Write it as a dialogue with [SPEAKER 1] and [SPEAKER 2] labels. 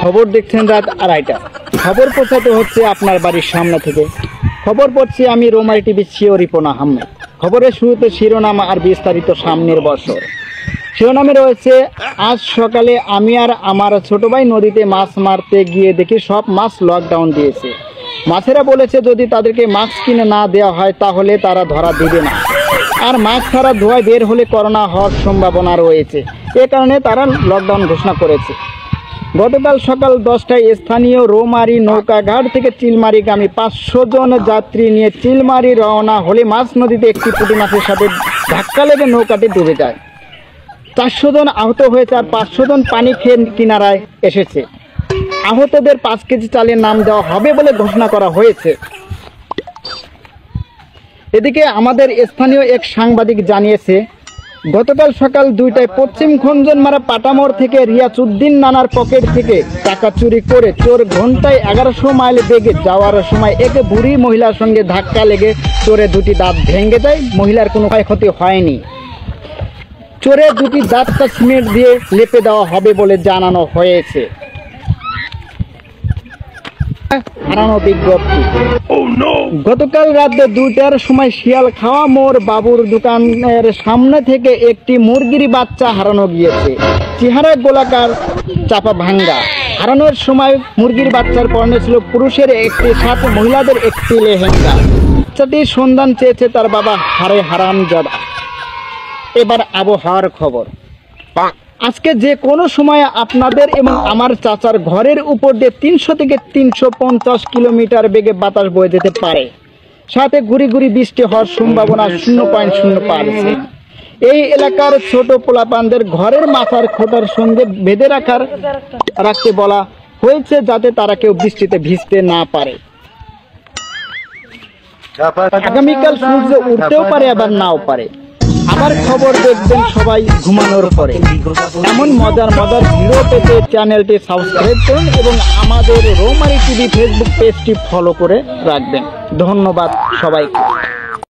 [SPEAKER 1] খবর দেখছেন রাত 2:30টা। খবর পৌঁছাতে হচ্ছে আপনার বাড়ির সামনে থেকে। খবর পড়ছি আমি রৌমারী টিভি সিও রিপন আহমেদ। খবরের শুরুতে শিরোনাম আর বিস্তারিত সামনের বছর। শিরোনামে রয়েছে, আজ সকালে আমি আর আমার ছোট ভাই নদীতে মাছ মারতে গিয়ে দেখি সব মাছ লকডাউন দিয়েছে। মাছেরা বলেছে যদি তাদেরকে মাছ কিনে না দেওয়া হয় তাহলে তারা ধরা দিবে না, আর মাছ ছাড়া ধোঁয়ায় বের হলে করোনা হওয়ার সম্ভাবনা রয়েছে। এ কারণে তারা লকডাউন ঘোষণা করেছে। গতকাল সকাল 10টায় স্থানীয় রৌমারী নৌকাঘাট থেকে চিলমারিগামী 500 জন যাত্রী নিয়ে চিলমারি রওনা হলে মাছ নদীতে একটি পুঁটি মাছের সাথে ধাক্কা লেগে নৌকাটি ডুবে যায়। 400 জন আহত হয়েছে আর 500 জন পানি খেয়ে কিনারায় এসেছে। আহতদের 5 কেজি চালের নাম দেওয়া হবে বলে ঘোষণা করা হয়েছে। এদিকে আমাদের স্থানীয় এক সাংবাদিক জানিয়েছে, গতকাল সকাল 2টায় পশ্চিম খঞ্জনমারা পাটামোড় থেকে রিয়াজউদ্দিন নানার পকেট থেকে টাকা চুরি করে চোর ঘন্টায় 1100 মাইল বেগে যাওয়ার সময় এক বুড়ি মহিলার সঙ্গে ধাক্কা লেগে চোরে 2টি দাঁত ভেঙে যায়। মহিলার কোনো ক্ষয়ক্ষতি হয়নি। চোরের 2টি দাঁতটা সিমেন্ট দিয়ে লেপে দেওয়া হবে বলে জানানো হয়েছে। হারানো বিজ্ঞপ্তি। গতকাল রাত 2টার সময় শিয়ালখাওয়া মোড় বাবুর দোকানের সামনে থেকে একটি মুরগির বাচ্চা হারানো গিয়েছে। চেহারা গোলাকার, চাপা ভাঙ্গা। হারানোর সময় মুরগির বাচ্চার পরনে ছিল পুরুষের একটি শার্ট, মহিলাদের একটি লেহেঙ্গা। বাচ্চাটির সন্ধান চেয়েছে তার বাবা হারামজাদা। এবার আবহাওয়ার খবর। আজকে যে কোনো সময় আপনাদের এবং আমার চাচার ঘরের উপর দিয়ে 300 থেকে 350 কিলোমিটার বেগে বাতাস বয়ে যেতে পারে। সাথে ঘুরি ঘুরি বৃষ্টি হওয়ার সম্ভাবনা 0.0%। এই এলাকার ছোট পোলাপানদের ঘরের মাথার খোঁটার সঙ্গে বেঁধে রাখতে বলা হয়েছে যাতে তারা কেউ বৃষ্টিতে ভিজতে না পারে। আগামীকাল সূর্য উঠতেও পারে আবার নাও পারে। আবার খবর দেখবেন সবাই ঘুমানোর পরে। এমন মজার ভিডিও পেতে চ্যানেলটি সাবস্ক্রাইব করুন এবং আমাদের রৌমারী টিভি ফেসবুক পেজটি ফলো করে রাখবেন। ধন্যবাদ সবাইকে।